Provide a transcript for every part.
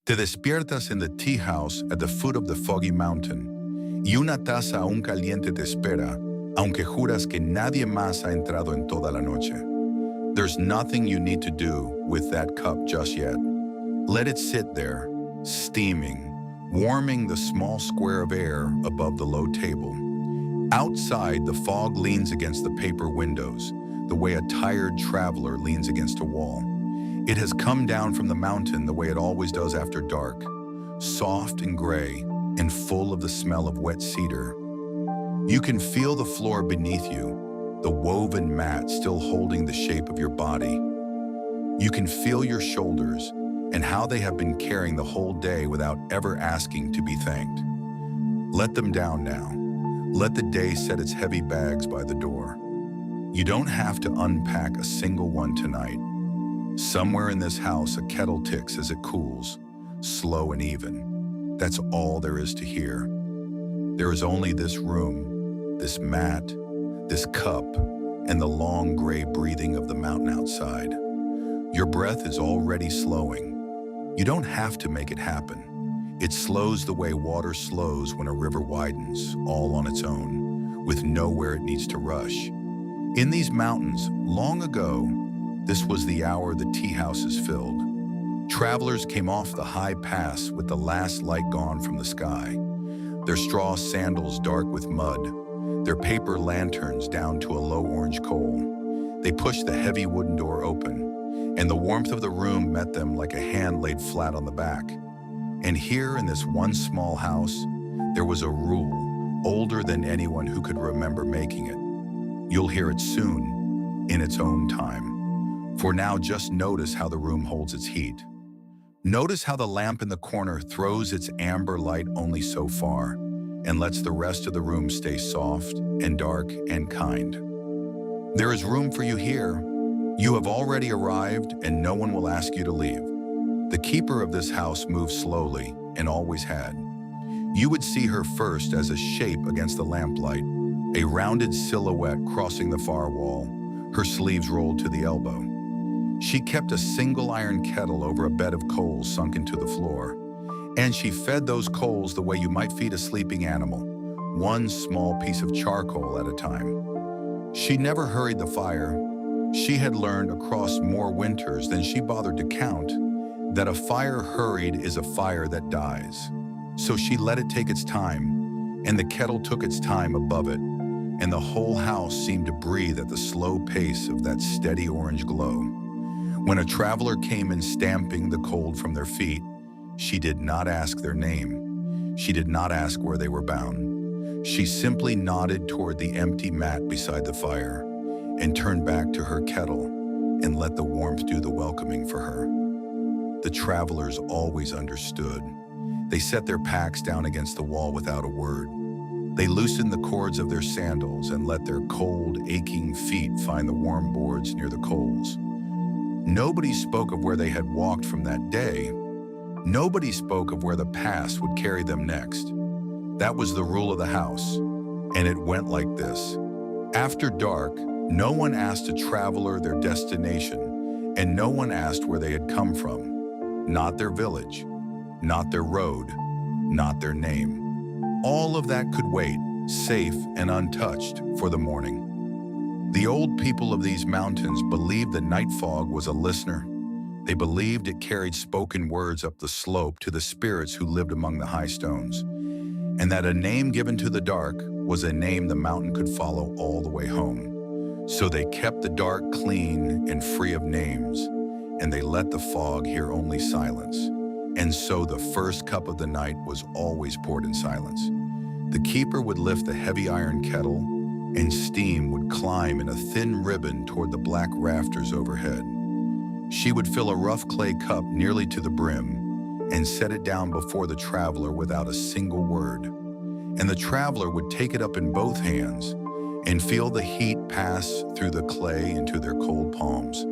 Te despiertas in the Teahouse at the foot of the Foggy Mountain, y una taza aún caliente te espera, aunque juras que nadie más ha entrado en toda la noche. There's nothing you need to do with that cup just yet. Let it sit there, steaming, warming the small square of air above the low table. Outside, the fog leans against the paper windows, the way a tired traveler leans against a wall. It has come down from the mountain the way it always does after dark, soft and gray and full of the smell of wet cedar. You can feel the floor beneath you, the woven mat still holding the shape of your body. You can feel your shoulders and how they have been carrying the whole day without ever asking to be thanked. Let them down now. Let the day set its heavy bags by the door. You don't have to unpack a single one tonight. Somewhere in this house, a kettle ticks as it cools, slow and even. That's all there is to hear. There is only this room, this mat, this cup, and the long gray breathing of the mountain outside. Your breath is already slowing. You don't have to make it happen. It slows the way water slows when a river widens, all on its own, with nowhere it needs to rush. In these mountains, long ago, this was the hour the tea houses filled. Travelers came off the high pass with the last light gone from the sky, their straw sandals dark with mud, their paper lanterns down to a low orange coal. They pushed the heavy wooden door open, and the warmth of the room met them like a hand laid flat on the back. And here in this one small house, there was a rule, older than anyone who could remember making it. You'll hear it soon, in its own time. For now, just notice how the room holds its heat. Notice how the lamp in the corner throws its amber light only so far and lets the rest of the room stay soft and dark and kind. There is room for you here. You have already arrived and no one will ask you to leave. The keeper of this house moves slowly and always had. You would see her first as a shape against the lamplight, a rounded silhouette crossing the far wall, her sleeves rolled to the elbow. She kept a single iron kettle over a bed of coals sunk into the floor, and she fed those coals the way you might feed a sleeping animal, one small piece of charcoal at a time. She never hurried the fire. She had learned across more winters than she bothered to count that a fire hurried is a fire that dies. So she let it take its time, and the kettle took its time above it, and the whole house seemed to breathe at the slow pace of that steady orange glow. When a traveler came in stamping the cold from their feet, she did not ask their name. She did not ask where they were bound. She simply nodded toward the empty mat beside the fire and turned back to her kettle and let the warmth do the welcoming for her. The travelers always understood. They set their packs down against the wall without a word. They loosened the cords of their sandals and let their cold, aching feet find the warm boards near the coals. Nobody spoke of where they had walked from that day. Nobody spoke of where the past would carry them next. That was the rule of the house, and it went like this. After dark, no one asked a traveler their destination, and no one asked where they had come from. Not their village, not their road, not their name. All of that could wait, safe and untouched, for the morning. The old people of these mountains believed the night fog was a listener. They believed it carried spoken words up the slope to the spirits who lived among the high stones, and that a name given to the dark was a name the mountain could follow all the way home. So they kept the dark clean and free of names, and they let the fog hear only silence. And so the first cup of the night was always poured in silence. The keeper would lift the heavy iron kettle, and steam would climb in a thin ribbon toward the black rafters overhead. She would fill a rough clay cup nearly to the brim and set it down before the traveler without a single word. And the traveler would take it up in both hands and feel the heat pass through the clay into their cold palms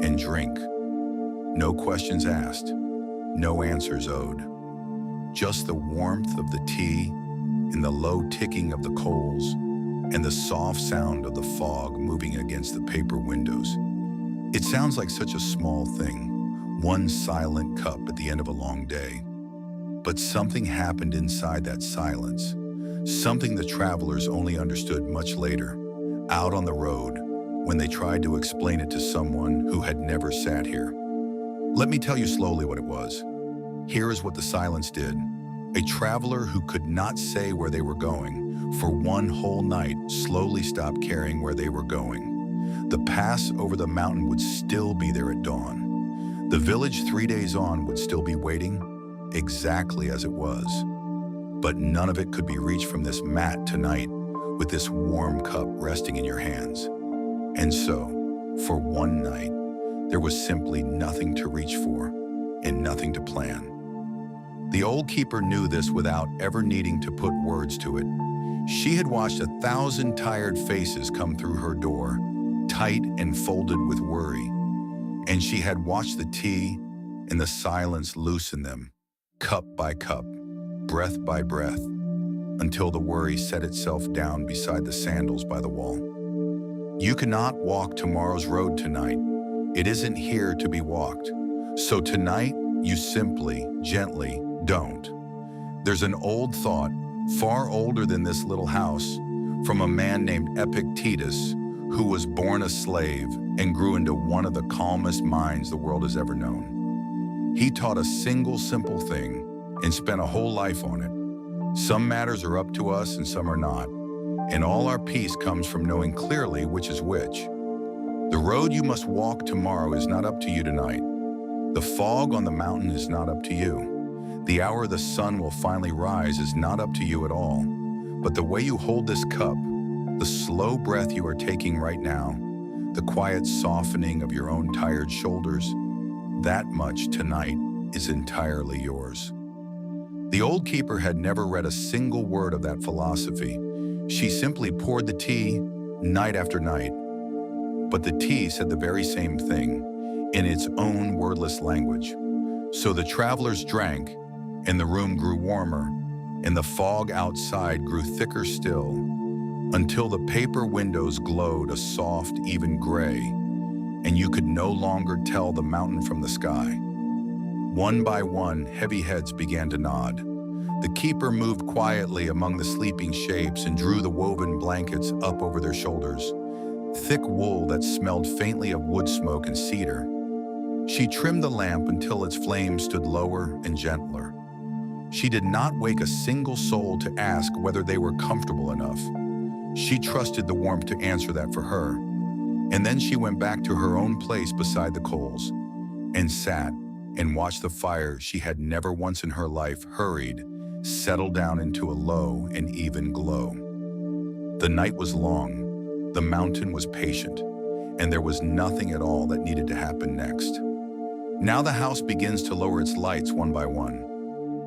and drink. No questions asked, no answers owed. Just the warmth of the tea and the low ticking of the coals and the soft sound of the fog moving against the paper windows. It sounds like such a small thing. one silent cup at the end of a long day. But something happened inside that silence, something the travelers only understood much later, out on the road, when they tried to explain it to someone who had never sat here. Let me tell you slowly what it was. Here is what the silence did. A traveler who could not say where they were going for one whole night slowly stopped caring where they were going. The pass over the mountain would still be there at dawn. The village 3 days on would still be waiting, exactly as it was. But none of it could be reached from this mat tonight with this warm cup resting in your hands. And so, for one night, there was simply nothing to reach for and nothing to plan. The old keeper knew this without ever needing to put words to it. She had watched 1,000 tired faces come through her door, tight and folded with worry. And she had watched the tea and the silence loosen them, cup by cup, breath by breath, until the worry set itself down beside the sandals by the wall. You cannot walk tomorrow's road tonight. It isn't here to be walked. So tonight, you simply, gently, don't. There's an old thought, far older than this little house, from a man named Epictetus, who was born a slave and grew into one of the calmest minds the world has ever known. He taught a single simple thing and spent a whole life on it. Some matters are up to us and some are not, and all our peace comes from knowing clearly which is which. The road you must walk tomorrow is not up to you tonight. The fog on the mountain is not up to you. The hour the sun will finally rise is not up to you at all. But the way you hold this cup, the slow breath you are taking right now, the quiet softening of your own tired shoulders, that much tonight is entirely yours. The old keeper had never read a single word of that philosophy. She simply poured the tea night after night. But the tea said the very same thing in its own wordless language. So the travelers drank, and the room grew warmer, and the fog outside grew thicker still, until the paper windows glowed a soft, even gray, and you could no longer tell the mountain from the sky. One by one, heavy heads began to nod. The keeper moved quietly among the sleeping shapes and drew the woven blankets up over their shoulders, thick wool that smelled faintly of wood smoke and cedar. She trimmed the lamp until its flame stood lower and gentler. She did not wake a single soul to ask whether they were comfortable enough. She trusted the warmth to answer that for her. And then she went back to her own place beside the coals and sat and watched the fire she had never once in her life hurried settle down into a low and even glow. The night was long, the mountain was patient, and there was nothing at all that needed to happen next. Now the house begins to lower its lights one by one.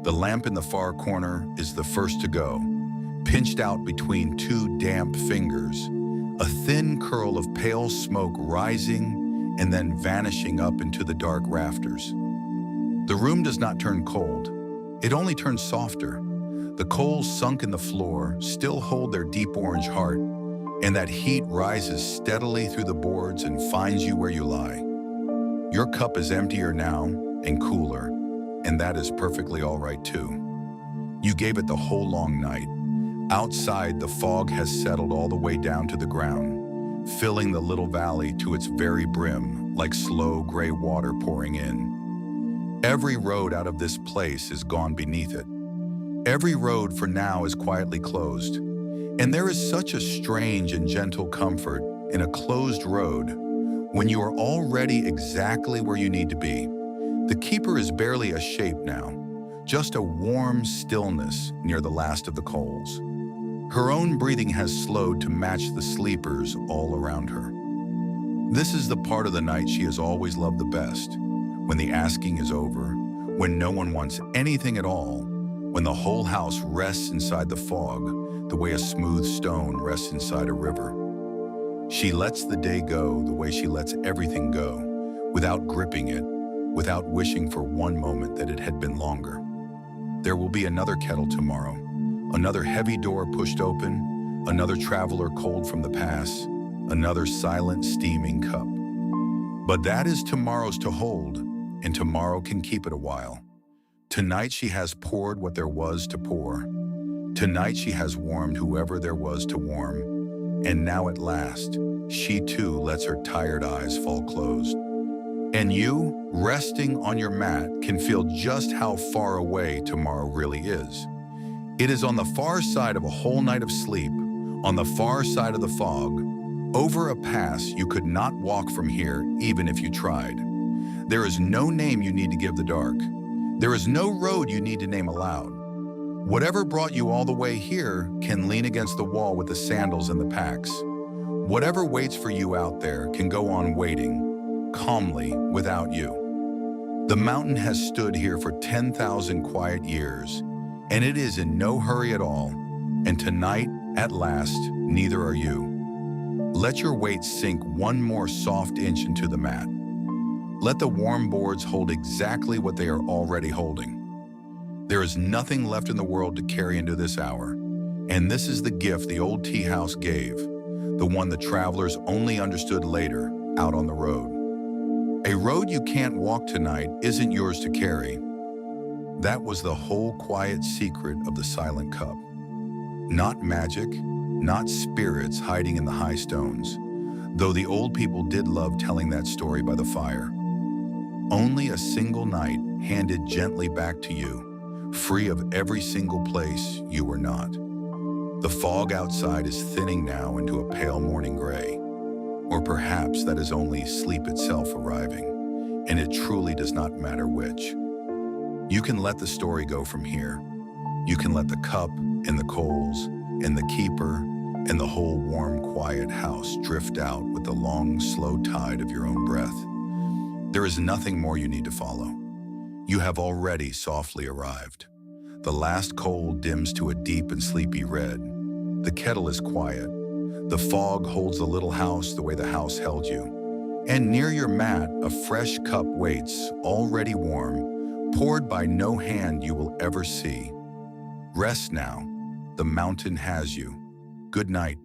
The lamp in the far corner is the first to go, pinched out between two damp fingers, a thin curl of pale smoke rising and then vanishing up into the dark rafters. The room does not turn cold, it only turns softer. The coals sunk in the floor still hold their deep orange heart, and that heat rises steadily through the boards and finds you where you lie. Your cup is emptier now and cooler, and that is perfectly all right too. You gave it the whole long night. Outside, the fog has settled all the way down to the ground, filling the little valley to its very brim like slow gray water pouring in. Every road out of this place is gone beneath it. Every road for now is quietly closed. And there is such a strange and gentle comfort in a closed road when you are already exactly where you need to be. The keeper is barely a shape now, just a warm stillness near the last of the coals. Her own breathing has slowed to match the sleepers all around her. This is the part of the night she has always loved the best, when the asking is over, when no one wants anything at all, when the whole house rests inside the fog, the way a smooth stone rests inside a river. She lets the day go the way she lets everything go, without gripping it, without wishing for one moment that it had been longer. There will be another kettle tomorrow, another heavy door pushed open, another traveler cold from the pass, another silent, steaming cup. But that is tomorrow's to hold. and tomorrow can keep it a while. Tonight she has poured what there was to pour. Tonight she has warmed whoever there was to warm. And now at last, she too lets her tired eyes fall closed. And you, resting on your mat, can feel just how far away tomorrow really is. It is on the far side of a whole night of sleep, on the far side of the fog, over a pass you could not walk from here even if you tried. There is no name you need to give the dark. There is no road you need to name aloud. Whatever brought you all the way here can lean against the wall with the sandals and the packs. Whatever waits for you out there can go on waiting, calmly, without you. The mountain has stood here for 10,000 quiet years, and it is in no hurry at all, and tonight, at last, neither are you. Let your weight sink one more soft inch into the mat. Let the warm boards hold exactly what they are already holding. There is nothing left in the world to carry into this hour, and this is the gift the old tea house gave, the one the travelers only understood later, out on the road. A road you can't walk tonight isn't yours to carry. That was the whole quiet secret of the silent cup. Not magic, not spirits hiding in the high stones, though the old people did love telling that story by the fire. Only a single night handed gently back to you, free of every single place you were not. The fog outside is thinning now into a pale morning gray, or perhaps that is only sleep itself arriving, and it truly does not matter which. You can let the story go from here. You can let the cup and the coals and the keeper and the whole warm, quiet house drift out with the long, slow tide of your own breath. There is nothing more you need to follow. You have already softly arrived. The last coal dims to a deep and sleepy red. The kettle is quiet. The fog holds the little house the way the house held you. And near your mat, a fresh cup waits, already warm, poured by no hand you will ever see. Rest now. The mountain has you. Good night.